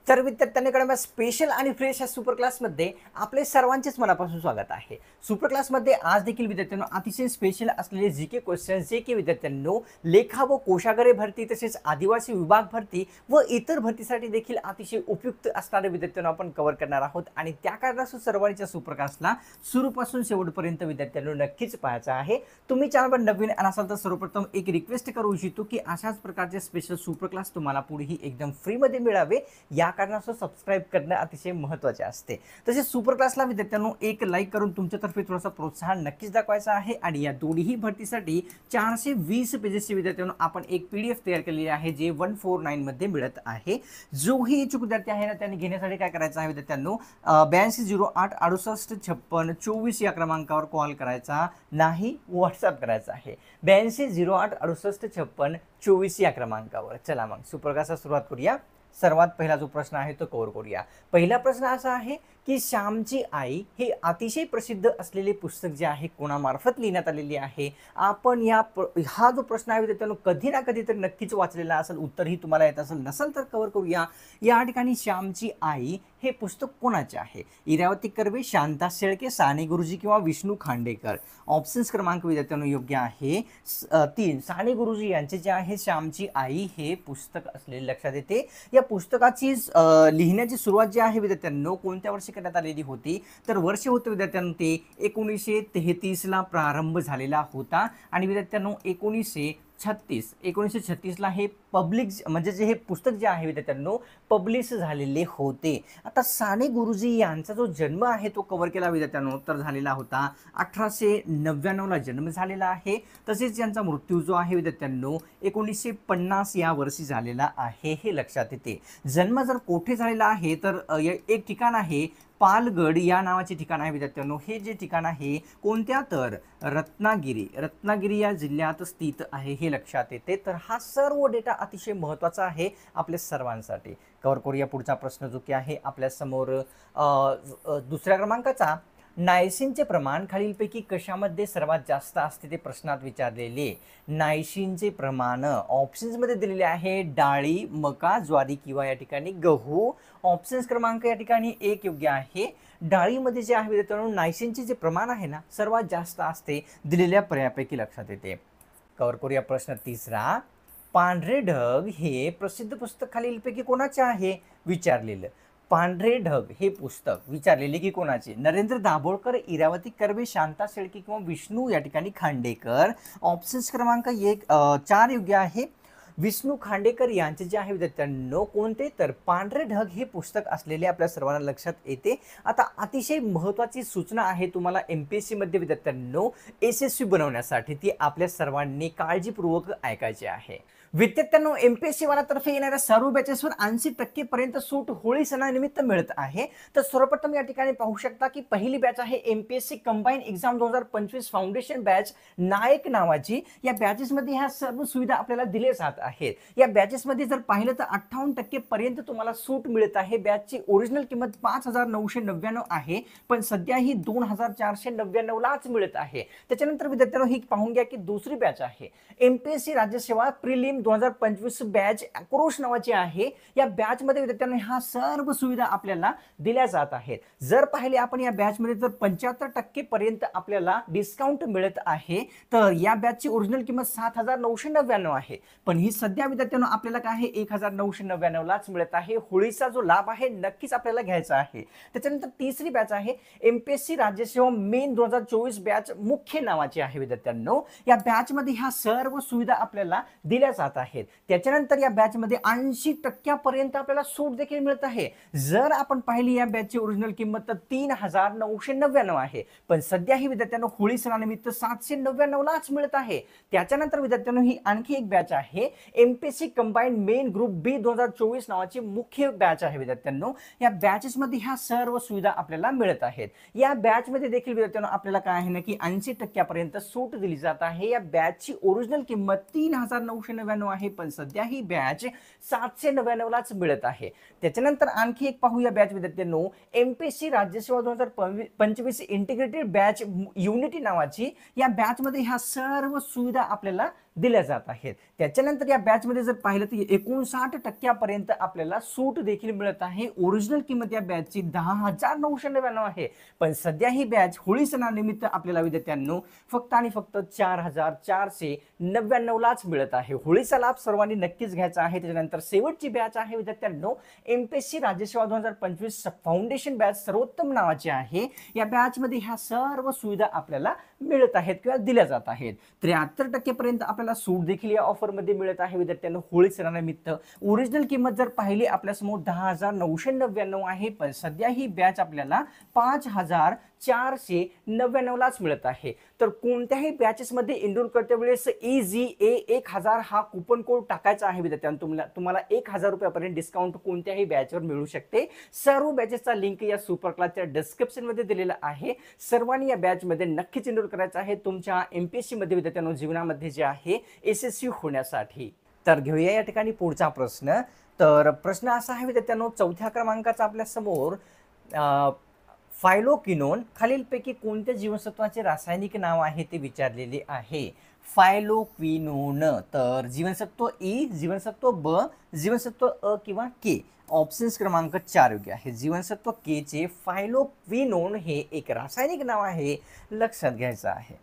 तर विद्यार्थ्यांकडे स्पेशल आणि फ्रेश या सुपर क्लासमध्ये आपले सर्वांचेच मनापासून स्वागत आहे। सुपर क्लासमध्ये आज देखील विद्यार्थ्यांनो अतिशय स्पेशल असलेले जीके क्वेश्चन्स जे की विद्यार्थ्यांनो लेखा व कोशागारे भरती तसेच आदिवासी विभाग भरती व इतर भरतीसाठी देखील अतिशय उपयुक्त असणारे विद्यार्थ्यांनो आपण कव्हर करणार आहोत आणि त्या कारणास्तव सर्वांच्या सुपर क्लासला सुरूपासून शेवटपर्यंत विद्यार्थ्यांनो नक्कीच पाहायचं आहे। तुम्ही चॅनलवर नवीन असाल तर सर्वप्रथम एक रिक्वेस्ट करू इच्छितो की अशाच प्रकारचे स्पेशल सुपर क्लास तुम्हाला पुढेही एकदम फ्री मध्ये मिळावे या कारणास्तव सबस्क्राइब करणे अतिशय महत्त्वाचे असते। तसेच सुपर क्लासला विद्यार्थ्यांनो एक लाईक करून तुमच्यातर्फे थोडासा प्रोत्साहन नक्कीच दाखवायचा आहे आणि या दोन्ही भरतीसाठी 420 पेजेसचे विद्यार्थ्यांनो आपण एक पीडीएफ तयार केलेली आहे जे 149 मध्ये मिळत आहे। जो ही इच्छुक विद्यार्थी आहे ना त्यांनी घेण्यासाठी काय करायचं आहे विद्यार्थ्यांनो 8208685624 या क्रमांकावर कॉल करायचा नाही, व्हॉट्सअप करायचा आहे 8208685624 या क्रमांकावर। चला मग सुपर क्लासला सुरुवात करूया। सर्वात पहिला जो प्रश्न आहे तो कव्हर करूया। पहिला प्रश्न असा आहे की श्यामची आई हे अतिशय प्रसिद्ध असलेले पुस्तक जे आहे कोणामार्फत लिहिण्यात आलेले आहे। आपण हा जो प्रश्न आहे विद्यार्थ्यांनो कधी ना कधी तर नक्कीच वाचलेला असेल, उत्तरही तुम्हाला येत असेल, नसेल तर कव्हर करूया। या ठिकाणी श्यामची आई हे पुस्तक कोणाचे आहे? इरावती कर्वे, शांता शेळके, साने गुरुजी किंवा विष्णू खांडेकर। ऑप्शन्स क्रमांक विद्यार्थ्यांनो योग्य आहे 3 साने गुरुजी यांचे जे आहे श्यामची आई हे पुस्तक असलेले लक्षात येते। या पुस्तकाची लिहिण्याची सुरुवात जी आहे विद्यार्थ्यांनो कोणत्या वर्षी करण्यात आलेली होती तर वर्ष होते विद्यार्थ्यांनो ते 1933 ला प्रारंभ झालेला होता आणि विद्यार्थ्यांनो 1936 ला हे पब्लिक म्हणजे जे हे पुस्तक जे आहे विद्यार्थ्यांनो पब्लिश झालेले होते। आता साने गुरुजी यांचा जो जन्म आहे तो कव्हर केला विद्यार्थ्यांनो तर झालेला होता 1899 ला जन्म झालेला आहे। तसेच यांचा मृत्यू जो आहे विद्यार्थ्यांनो 1950 या वर्षी झालेला आहे हे लक्षात येते। जन्म जर कोठे झालेला आहे तर एक ठिकाण आहे पालगड या नावाचे ठिकाण आहे विद्यार्थ्यांनो। हे जे ठिकाण आहे कोणत्या तर रत्नागिरी या जिल्ह्यात स्थित आहे हे लक्षात येते। तर हा सर्व डेटा अतिशय महत्त्वाचा आहे आपल्या सर्वांसाठी। कव्हर करूया पुढचा प्रश्न जो की आहे आपल्या समोर दुसऱ्या क्रमांकाचा नायसिनचे प्रमाण खालीलपैकी कशामध्ये सर्वात जास्त असते ते प्रश्नात विचारलेले। नायसिनचे प्रमाण ऑप्शन्समध्ये दिलेले आहे डाळी, मका, ज्वारी किंवा या ठिकाणी गहू। ऑप्शन्स क्रमांक या ठिकाणी 1 योग्य आहे। डाळीमध्ये जे आहे विद्यार्थ्यांनो नायसिनचे जे प्रमाण आहे ना सर्वात जास्त असते दिलेल्या पर्यायापैकी लक्षात येते। कव्हर करूया प्रश्न तिसरा। पांढरे ढग हे प्रसिद्ध पुस्तक खालीलपैकी कोणाचे आहे विचारलेलं। पांढरे ढग हे पुस्तक विचारलेले की कोणाचे? नरेंद्र दाभोळकर, इरावती कर्वे, शांता शेळके किंवा विष्णू या ठिकाणी खांडेकर। ऑप्शन्स क्रमांक 4 योग्य आहे। विष्णू खांडेकर यांचे जे आहे विद्यार्थ्यांनो कोणते तर पांढरे ढग हे पुस्तक असलेले आपल्या सर्वांना लक्षात येते। आता अतिशय महत्त्वाची सूचना आहे तुम्हाला एमपीएससी मध्ये विद्यार्थ्यांनो यशस्वी बनवण्यासाठी ती आपल्या सर्वांनी काळजीपूर्वक ऐकायची आहे। विद्यार्थ्यांनो एमपीएससी वाल्यातर्फे येणाऱ्या सर्व बॅचेसवर 80% पर्यंत सूट होळी सणानिमित्त मिळत आहे। तर सर्वप्रथम या ठिकाणी पाहू शकता की पहिली बॅच आहे MPSC combine exam 2025 foundation batch Nayak नावाची। या बॅचेसमध्ये ह्या सर्व सुविधा आपल्याला दिल्या जात आहेत। या बॅचेसमध्ये जर पाहिलं तर 58% पर्यंत तुम्हाला सूट मिळत आहे। बॅचची ओरिजिनल किंमत 5999 आहे पण सध्या ही 2499 लाच मिळत आहे। त्याच्यानंतर विद्यार्थ्यांनो ही पाहून घ्या की दुसरी बॅच आहे एमपीएससी राज्यसेवा प्रिलिम 2025 बॅच आक्रोश नावाची आहे। या बॅच मध्ये विद्यार्थ्यांनो ह्या सर्व सुविधा आपल्याला दिल्या जात आहेत। जर पाहिले आपण या बॅच मध्ये तर 75% पर्यंत आपल्याला डिस्काउंट मिळत आहे। तर या बॅचची ओरिजिनल किंमत 7999 आहे पण ही सध्या विद्यार्थ्यांनो आपल्याला काय आहे 1999 लाच मिळत आहे। होळीचा जो लाभ आहे नक्कीच आपल्याला घ्यायचा आहे। त्याच्यानंतर तिसरी बॅच आहे एमपीएससी राज्यसेवा मेन 2024 बॅच मुख्य नावाची आहे विद्यार्थ्यांनो। या बॅच मध्ये ह्या सर्व सुविधा आपल्याला दिल्या जात आहेत। त्याच्यानंतर या बॅच मध्ये 80% पर्यंत आपल्याला सूट देखील मिळत आहे। जर आपण पाहिली या बॅचची ओरिजिनल किंमत तर 3999 आहे पण सध्या ही विद्यार्थ्यांनो होळी सणानिमित्त 799 लाच मिळत आहे। त्याच्यानंतर विद्यार्थ्यांनो ही आणखी एक बॅच आहे एमपीएससी कंबाईन मेन ग्रुप बी 2024 नावाची मुख्य बॅच आहे विद्यार्थ्यांनो। या बॅचेस मध्ये ह्या सर्व सुविधा आपल्याला मिळत आहेत। या बॅच मध्ये देखील विद्यार्थ्यांनो आपल्याला काय आहे ना की 80% पर्यंत सूट दिली जात आहे। या बॅचची ओरिजिनल किंमत 3999 999 आहे, पण सध्या ही बॅच 799लाच मिळत आहे. त्याच्यानंतर आणखी एक पाहूया बॅच विद्यार्थ्यांनो, एमपीएससी राज्यसेवा 2025 इंटिग्रेटेड बॅच युनिटी नावाची. या बॅच मध्ये ह्या सर्व सुविधा आपल्याला दिल्या जात आहेत. त्याच्यानंतर या बॅच मध्ये जर पाहिलं तर 59% आपल्याला सूट देखील मिळत आहे. ओरिजिनल किंमत या बॅचची 10,999 आहे, पण सध्या ही बॅच होळी सणानिमित्त आपल्याला विद्यार्थ्यांनो फक्त आणि फक्त 4,499लाच मिळत आहे. होळीचा लाभ सर्वांनी नक्कीच घ्यायचा आहे. त्याच्यानंतर शेवटची बॅच आहे विद्यार्थ्यांनो, एमपीएससी राज्यसेवा 2025 फाउंडेशन बॅच सर्वोत्तम नावाची आहे. या बॅच मध्ये ह्या सर्व सुविधा आपल्याला मिळत आहेत किंवा दिल्या जात आहेत. 73% पर्यंत आपल्याला सूट देखील या ऑफर मध्ये मिळत आहे विद्यार्थ्यांनो होळी सणानिमित्त. ओरिजिनल किंमत जर पाहिली आपल्यासमोर 10,999 आहे, पण सध्या ही बॅच आपल्याला 5,499लाच मिळत आहे. तर कोणत्याही बॅचेस मध्ये एनरोल करते वेळेस EGA1000 हा कुपन कोड टाकायचा आहे विद्यार्थ्यांनो. तुम्हाला 1000 रुपयापर्यंत डिस्काउंट कोणत्याही बॅचवर मिळू शकते. सर्व बॅचेसचा लिंक या सुपर क्लासच्या डिस्क्रिप्शन मध्ये दिलेला आहे. सर्वांनी या बॅच मध्ये नक्कीच एनरोल करायचं आहे तुमच्या एमपीएससी मध्ये विद्यार्थ्यांनो जीवनामध्ये जे आहे यशस्वी होण्यासाठी. तर घेऊया या ठिकाणी पुढचा प्रश्न. तर प्रश्न असा आहे विद्यार्थ्यांनो, 4थ्या क्रमांकाचा आपल्या समोर फायलोक्विनोन खालीलपैकी कोणत्या जीवनसत्वाचे रासायनिक नाव आहे ते विचारलेले आहे. फायलोक्विनोन, तर जीवनसत्व ई, जीवनसत्व ब, जीवनसत्व अ किंवा के. ऑप्शन्स क्रमांक 4 योग्य आहे. जीवनसत्व के चे फायलोक्विनोन हे एक रासायनिक नाव आहे, लक्षात घ्यायचं आहे.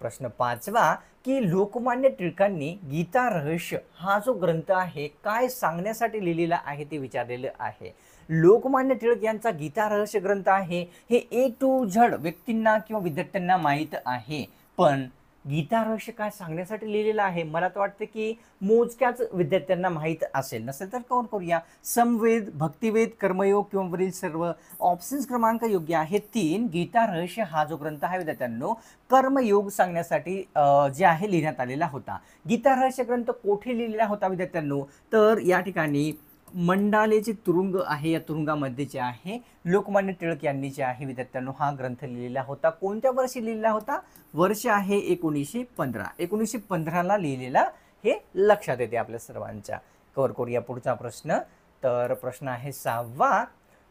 प्रश्न 5वा की लोकमान्य टिळकांनी गीता रहस्य हा जो ग्रंथ आहे काय सांगण्यासाठी लिहिलेला आहे ते विचारलेलं आहे. लोकमान्य टिळक यांचा गीता रहस्य ग्रंथ आहे हे A to Z व्यक्तींना किंवा विद्यार्थ्यांना माहीत आहे, पण गीता रहस्य काय सांगण्यासाठी लिहिलेलं आहे मला तर वाटतं की मोजक्याच विद्यार्थ्यांना माहीत असेल. नसेल तर कौन करूया. समवेद, भक्तिवेद, कर्मयोग किंवा वरील सर्व. ऑप्शन्स क्रमांक योग्य आहे 3. गीता रहस्य हा जो ग्रंथ आहे विद्यार्थ्यांनो कर्मयोग सांगण्यासाठी जे आहे लिहिण्यात आलेला होता. गीता रहस्य ग्रंथ कोठे लिहिलेला होता विद्यार्थ्यांनो, तर या ठिकाणी मंडालेचे तुरुंग आहे, या तुरुंगामध्ये जे आहे लोकमान्य टिळक यांनी जे आहे विद्यार्थ्यांनो हा ग्रंथ लिहिलेला होता. कोणत्या वर्षी लिहिलेला होता, वर्ष आहे 1915. 1915ला लिहिलेला हे लक्षात येते आपल्या सर्वांच्या. कव्हर करूया पुढचा प्रश्न. तर प्रश्न आहे 6वा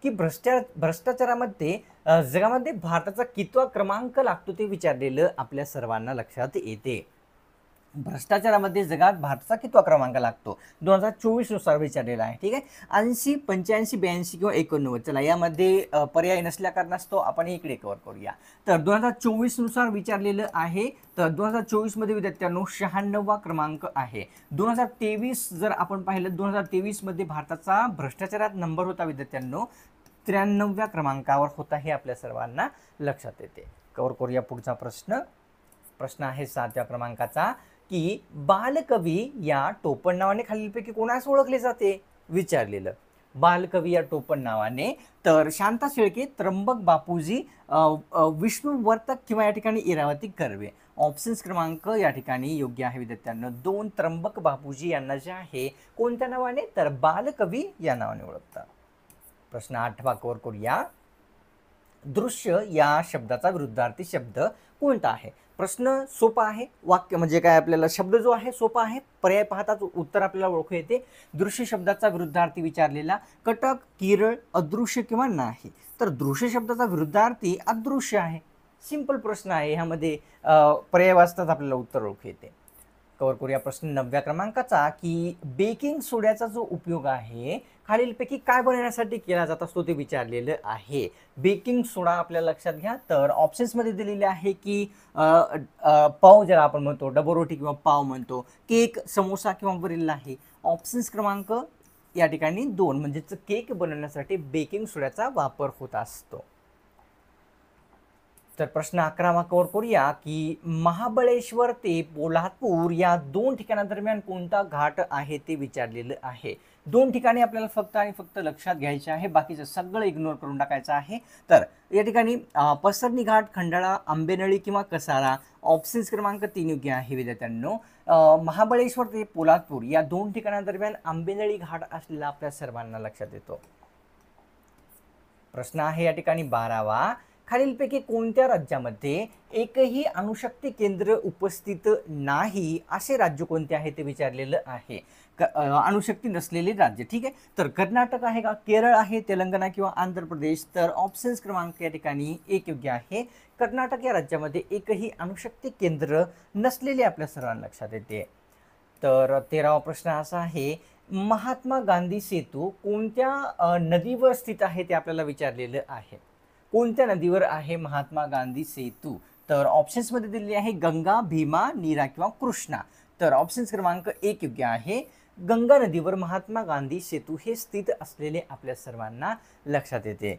की भ्रष्टाचारामध्ये जगामध्ये भारताचा कितवा क्रमांक लागतो ते विचारलेलं आपल्या सर्वांना लक्षात येते. भ्रष्टाचारामध्ये जगात भारताचा कितवा क्रमांक लागतो 2024 नुसार विचारलेला आहे. ठीक आहे, 80, 85, 82 किंवा 89. चला यामध्ये पर्याय नसल्या कारणास्तव आपण इकडे कव्हर करूया. तर 2024 नुसार विचारलेलं आहे. तर 2024 मध्ये विद्यार्थ्यांनो 96वा क्रमांक आहे. 2023 जर आपण पाहिलं 2023 मध्ये भारताचा भ्रष्टाचारात नंबर होता विद्यार्थ्यांनो 93व्या क्रमांकावर होता, हे आपल्या सर्वांना लक्षात येते. कव्हर करूया पुढचा प्रश्न. प्रश्न आहे 7व्या क्रमांकाचा की बालकवी या टोपण नावाने खालीलपैकी कोणास ओळखले जाते विचारलेलं. बालकवी या टोपण नावाने तर शांता शेळके, त्र्यंबक बापूजी, विष्णुवर्तक किंवा या ठिकाणी इरावती कर्वे. ऑप्शन्स क्रमांक या ठिकाणी योग्य आहे विद्यार्थ्यांना 2. त्र्यंबक बापूजी यांना जे आहे कोणत्या नावाने, तर बालकवी या नावाने ओळखतात. प्रश्न 8वा कव्हर करूया. दृश्य या शब्दाचा विरुद्धार्थी शब्द कोणता आहे. प्रश्न सोपा आहे, वाक्य म्हणजे काय आपल्याला शब्द जो आहे सोपा आहे, पर्याय पाहताच उत्तर आपल्याला ओळखू येते. दृश्य शब्दाचा विरुद्धार्थी विचारलेला कटक, केरळ, अदृश्य किंवा नाही. तर दृश्य शब्दाचा विरुद्धार्थी अदृश्य आहे. सिंपल प्रश्न आहे, ह्यामध्ये पर्याय वाचताच आपल्याला उत्तर ओळखू येते. कव्हर करूया प्रश्न 9व्या क्रमांकाचा की बेकिंग सोड्याचा जो उपयोग आहे खालीलपैकी काय बनवण्यासाठी केला जात असतो ते विचारलेलं आहे. बेकिंग सोडा आपल्याला लक्षात घ्या. तर ऑप्शन्समध्ये दिलेले आहे की पाव ज्याला आपण म्हणतो, डबो रोटी किंवा पाव म्हणतो, केक, समोसा किंवा वरील नाही. ऑप्शन्स क्रमांक या ठिकाणी 2 म्हणजेच केक बनवण्यासाठी बेकिंग सोड्याचा वापर होत असतो. तर प्रश्न 11वा कव्हर करूया की महाबळेश्वर ते पोलादपूर या 2 ठिकाणादरम्यान कोणता घाट आहे ते विचारलेलं आहे. 2 ठिकाणी आपल्याला फक्त आणि फक्त लक्षात घ्यायचे आहे, बाकीचं सगळं इग्नोर करून टाकायचं आहे. तर या ठिकाणी पसरणी घाट, खंडाळा, आंबेनळी किंवा कसारा. ऑप्शन्स क्रमांक 3 योग्य आहे विद्यार्थ्यांनो. महाबळेश्वर ते पोलादपूर या 2 ठिकाणादरम्यान आंबेनळी घाट असलेला आपल्या सर्वांना लक्षात येतो. प्रश्न आहे या ठिकाणी 12वा खालीलपैकी कोणत्या राज्यामध्ये एकही अणुशक्ती केंद्र उपस्थित नाही असे राज्य कोणते आहे ते विचारलेलं आहे. अणुशक्ती नसलेले राज्य. ठीक आहे, तर कर्नाटक आहे का, केरळ आहे, तेलंगणा किंवा आंध्र प्रदेश. तर ऑप्शन्स क्रमांक या ठिकाणी एक योग्य आहे. कर्नाटक या राज्यामध्ये एकही अणुशक्ती केंद्र नसलेले आपल्या सर्वांना लक्षात येते. तर 13वा प्रश्न असा आहे, महात्मा गांधी सेतू कोणत्या नदीवर स्थित आहे ते आपल्याला विचारलेलं आहे. कोणत्या नदीवर आहे महात्मा गांधी सेतू? तर ऑप्शन्समध्ये दिलेली आहे गंगा, भीमा, नीरा किंवा कृष्णा. तर ऑप्शन्स क्रमांक एक योग्य आहे. गंगा नदीवर महात्मा गांधी सेतू हे स्थित असलेले आपल्या सर्वांना लक्षात येते.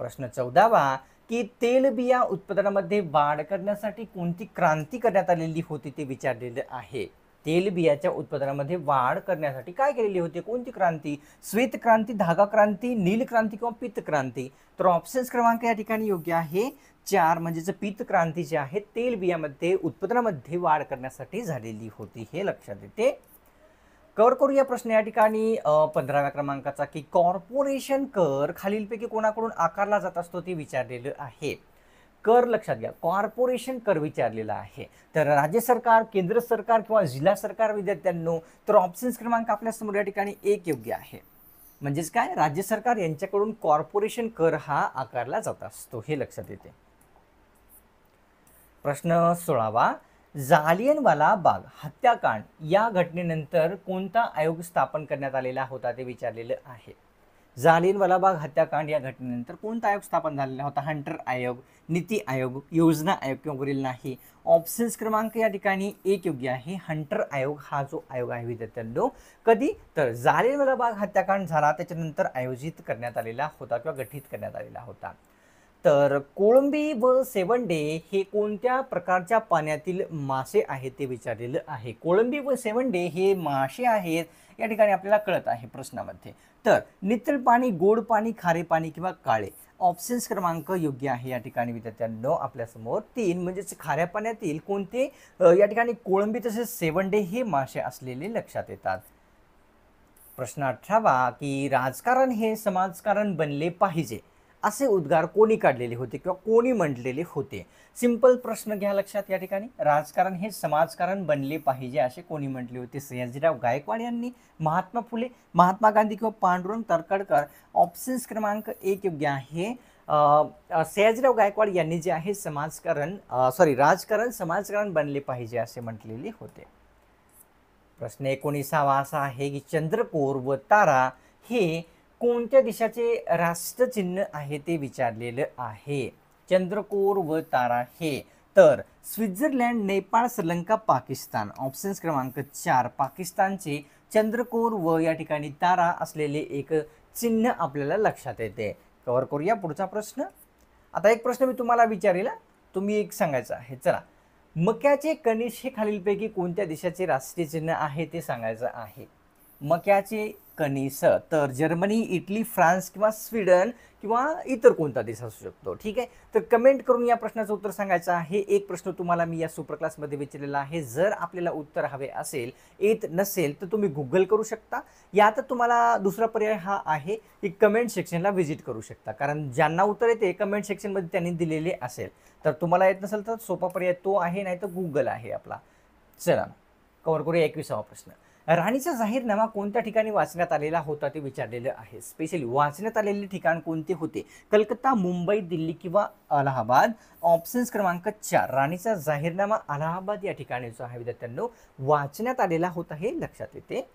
प्रश्न 14वा की तेलबिया उत्पादनामध्ये वाढ करण्यासाठी कोणती क्रांती करण्यात आलेली होती ते विचारलेलं आहे. तेलबियाच्या उत्पादनामध्ये वाढ करण्यासाठी काय केलेली होती, कोणती क्रांती? श्वेत क्रांती, धागा क्रांती, नील क्रांती किंवा पीत क्रांती. तर ऑप्शन्स क्रमांक या ठिकाणी योग्य आहे 4, म्हणजेच पीत क्रांती जी आहे तेलबियामध्ये उत्पादनामध्ये वाढ करण्यासाठी झालेली होती, हे लक्षात येते. कव्हर करूया प्रश्न या ठिकाणी 15व्या क्रमांकाचा की कॉर्पोरेशन कर खालीलपैकी कोणाकडून आकारला जात असतो ते विचारलेलं आहे. कर लक्षात घ्या, कॉर्पोरेशन कर विचारलेला आहे. तर राज्य सरकार, केंद्र सरकार किंवा जिल्हा सरकार विद्यार्थ्यांनो. तर ऑप्शन्स क्रमांक आपल्या समोर या ठिकाणी एक योग्य आहे. म्हणजेच काय, राज्य सरकार यांच्याकडून कॉर्पोरेशन कर हा आकारला जात असतो, हे लक्षात येते. प्रश्न 16वा, जालियनवाला बाग हत्याकांड या घटनेनंतर कोणता आयोग स्थापन करण्यात आलेला होता ते विचारलेलं आहे. जालियनवाला बाग हत्याकांड या घटनेनंतर कोणता आयोग स्थापन झालेला होता? हंटर आयोग, नीती आयोग, योजना आयोग किंवा वरील नाही. ऑप्शन्स क्रमांक या ठिकाणी एक योग्य आहे. हंटर आयोग हा जो आयोग आहे विद्यार्थ्यांनो, कधी, तर जालियनवाला बाग हत्याकांड झाला त्याच्यानंतर आयोजित करण्यात आलेला होता किंवा गठीत करण्यात आलेला होता. तर कोळंबी व सेवंडे हे कोणत्या प्रकारच्या पाण्यातील मासे आहेत ते विचारलेलं आहे. कोळंबी व सेवंडे हे मासे आहेत या ठिकाणी आपल्याला कळत आहे प्रश्नामध्ये. तर नितळ पाणी, गोड पाणी, खारे पाणी किंवा काळे. ऑप्शन्स क्रमांक योग्य आहे या ठिकाणी विद्यार्थ्यांनो आपल्यासमोर 3, म्हणजेच खाऱ्या पाण्यातील कोणते या ठिकाणी कोळंबी तसेच सेवंडे हे मासे असलेले लक्षात येतात. प्रश्न 18वा की राजकारण हे समाजकारण बनले पाहिजे असे उद्गार कोणी काढलेले होते किंवा कोणी म्हटलेले होते? सिंपल प्रश्न घ्या लक्षात या ठिकाणी. राजकारण हे समाजकारण बनले पाहिजे असे कोणी म्हटले होते? सयाजीराव गायकवाड यांनी, महात्मा फुले, महात्मा गांधी किंवा पांडुरंग तर्खडकर. ऑप्शन्स क्रमांक एक योग्य आहे. सयाजीराव गायकवाड यांनी जे आहे राजकारण समाजकारण बनले पाहिजे असे म्हटलेले होते. प्रश्न 19वा असा आहे की चंद्रकोर व तारा हे कोणत्या देशाचे राष्ट्रचिन्ह आहे ते विचारलेलं आहे. चंद्रकोर व तारा हे, तर स्वित्झर्लंड, नेपाळ, श्रीलंका, पाकिस्तान. ऑप्शन्स क्रमांक 4, पाकिस्तानचे चंद्रकोर व या ठिकाणी तारा असलेले एक चिन्ह आपल्याला लक्षात येते. कव्हर करूया पुढचा प्रश्न. आता एक प्रश्न मी तुम्हाला विचारेल, तुम्ही एक सांगायचं आहे. चला, मक्याचे कणीस हे खालीलपैकी कोणत्या देशाचे राष्ट्रीय चिन्ह आहे ते सांगायचं आहे. मक्याचे कणीस, तर जर्मनी, इटली, फ्रान्स किंवा स्वीडन किंवा इतर कोणता देश असू शकतो. ठीक आहे, तर कमेंट करून या प्रश्नाचं उत्तर सांगायचं आहे. एक प्रश्न तुम्हाला मी या सुपर क्लासमध्ये विचारलेला आहे. जर आपल्याला उत्तर हवे असेल, येत नसेल तर तुम्ही गुगल करू शकता. यात तुम्हाला दुसरा पर्याय हा आहे की कमेंट सेक्शनला व्हिजिट करू शकता, कारण ज्यांना उत्तर येते कमेंट सेक्शनमध्ये त्यांनी दिलेले असेल. तर तुम्हाला येत नसेल तर सोपा पर्याय तो आहे, नाही तर गुगल आहे आपला. चला कव्हर करूया 21वा प्रश्न. राणीचा जाहीरनामा कोणत्या ठिकाणी वाचण्यात आलेला होता ते विचारलेलं आहे. स्पेशली वाचण्यात आलेले ठिकाण कोणते होते? कलकत्ता, मुंबई, दिल्ली किंवा अलाहाबाद. ऑप्शन्स क्रमांक 4, राणीचा जाहीरनामा अलाहाबाद या ठिकाणी जो आहे विद्यार्थ्यांनो वाचण्यात आलेला होता, हे लक्षात येते.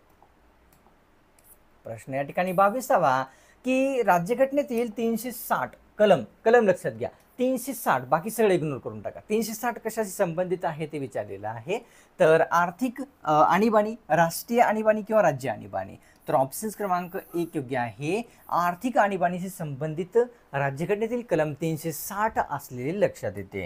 प्रश्न या ठिकाणी 22वा की राज्यघटनेतील 360 कलम लक्षात घ्या. 360, बाकी सगळं इग्नोर करून टाका. 360 कशाशी संबंधित आहे ते विचारलेलं आहे. तर आर्थिक आणीबाणी, राष्ट्रीय आणीबाणी किंवा राज्य आणीबाणी. तर ऑप्शन्स क्रमांक 1 योग्य आहे. आर्थिक आणीबाणीशी संबंधित राज्यघटनेतील कलम 360 असलेले लक्षात येते.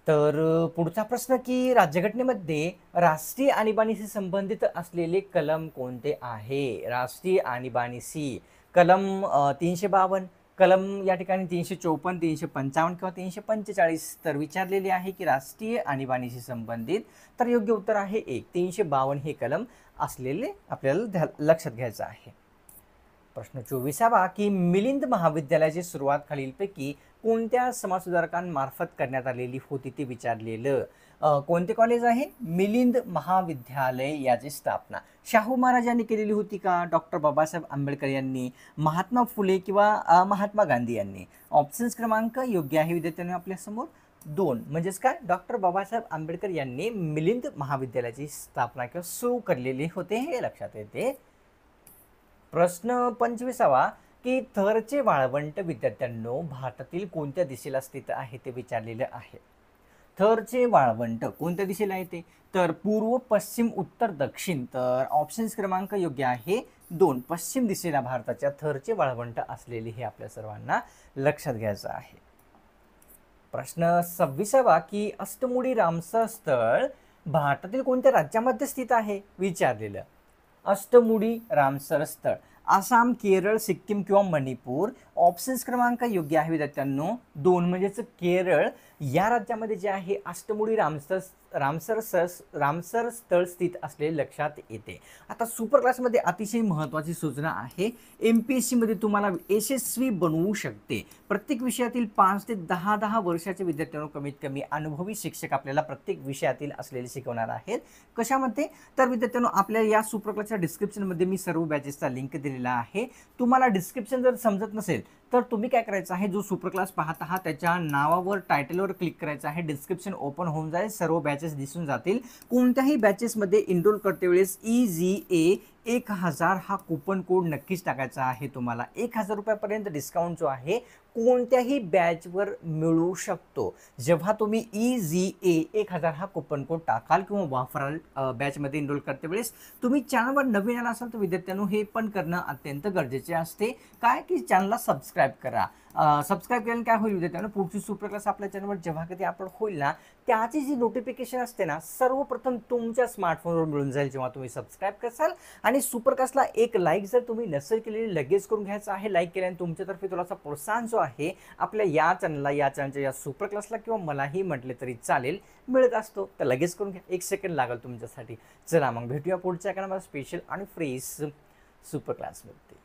तर पुढचा प्रश्न की राज्यघटनेमध्ये राष्ट्रीय आणीबाणीशी संबंधित असलेले कलम कोणते आहे? राष्ट्रीय आणीबाणीशी कलम 352, कलम या ठिकाणी 354, 355 किंवा 345. तर विचारलेले आहे की राष्ट्रीय आणीबाणीशी संबंधित. तर योग्य उत्तर आहे 1, 352 हे कलम असलेले आपल्याला लक्षात घ्यायचं आहे. प्रश्न 24वा की मिलिंद महाविद्यालयाची सुरुवात खालीलपैकी कोणत्या समाजसुधारकांमार्फत करण्यात आलेली होती ते विचारलेलं. कोणते कॉलेज आहे? मिलिंद महाविद्यालय याची स्थापना शाहू महाराजांनी केलेली होती का, डॉक्टर बाबासाहेब आंबेडकर यांनी, महात्मा फुले किंवा महात्मा गांधी यांनी? ऑप्शन्स क्रमांक योग्य आहे विद्यार्थ्यांनी आपल्यासमोर 2 म्हणजेच काय, डॉक्टर बाबासाहेब आंबेडकर यांनी मिलिंद महाविद्यालयाची स्थापना किंवा सुरू केलेली होते हे लक्षात येते. प्रश्न 25वा की थरचे वाळवंट विद्यार्थ्यांनो भारतातील कोणत्या दिशेला स्थित आहे ते विचारलेलं आहे. थरचे वाळवंट कोणत्या दिशेला येते? तर पूर्व, पश्चिम, उत्तर, दक्षिण. तर ऑप्शन्स क्रमांक योग्य आहे 2 पश्चिम दिशेला भारताच्या थरचे वाळवंट असलेले हे आपल्या सर्वांना लक्षात घ्यायचं आहे. प्रश्न 26वा की अष्टमुडी रामसर स्थळ भारतातील कोणत्या राज्यामध्ये स्थित आहे विचारलेलं. अष्टमुडी रामसर स्थळ आसाम, केरळ, सिक्कीम किंवा मणिपूर? ऑप्शन्स क्रमांक योग्य आहे विद्यार्थ्यांनो 2 म्हणजेच केरळ या राज्यामध्ये जे आहे अष्टमुडी रामसर स्थळ स्थित असलेले लक्षात येते. आता सुपर क्लासमध्ये अतिशय महत्त्वाची सूचना आहे, MPSC मध्ये तुम्हाला यशस्वी बनवू शकते. प्रत्येक विषयातील 5 ते 10 वर्षाचे विद्यार्थ्यांना कमीत कमी अनुभवी शिक्षक आपल्याला प्रत्येक विषयातील असलेले शिकवणार आहेत. कशामध्ये? तर विद्यार्थ्यांनो आपल्या या सुपर क्लासच्या डिस्क्रिप्शनमध्ये मी सर्व बॅचेसचा लिंक दिलेला आहे. तुम्हाला डिस्क्रिप्शन जर समजत नसेल तर तुम्ही काय करायचं आहे, जो सुपर क्लास पाहत आहात त्याच्या नावावर, टायटलवर क्लिक करायचं आहे. डिस्क्रिप्शन ओपन होऊन जाईल, सर्व बॅचेस दिसून जातील. कोणत्याही बॅचेसमध्ये एनरोल करते वेळेस EGA 1000 हा कुपन कोड नक्कीच टाकायचा आहे. तुम्हाला 1000 रुपयापर्यंत डिस्काउंट जो आहे कोणत्याही बॅचवर मिळू शकतो. जेव्हा तुम्ही EGA 1000 हा कुपन कोड टाकाल किंवा वापराल बॅचमध्ये एनरोल करते वेळेस, तुम्ही चॅनलवर नवीन आला असाल तर विद्यार्थ्यांनो हे पण करणं अत्यंत गरजेचे असते. काय की चॅनलला सबस्क्राईब करा. सबस्क्राईब केल्याने काय होईल विद्यार्थ्यांनो, पुढची सुपर क्लास आपल्या चॅनलवर जेव्हा कधी अपलोड होईल ना त्याची जी नोटिफिकेशन असते ना सर्वप्रथम तुमच्या स्मार्टफोनवर मिळून जाईल जेव्हा तुम्ही सबस्क्राईब कराल. आणि सुपर क्लासला एक लाईक जर तुम्ही नसेल केलेली लगेच करून घ्यायचं आहे. लाईक केल्याने तुमच्यातर्फे थोडासा प्रोत्साहन जो आहे आपल्या या चॅनलला, या चॅनलच्या या सुपर क्लासला किंवा मलाही म्हटले तरी चालेल मिळत असतो. तर लगेच करून घ्या, 1 सेकंड लागेल तुमच्यासाठी. चला मग भेटूया पुढच्या एका स्पेशल आणि फ्रेश सुपर क्लासमध्ये.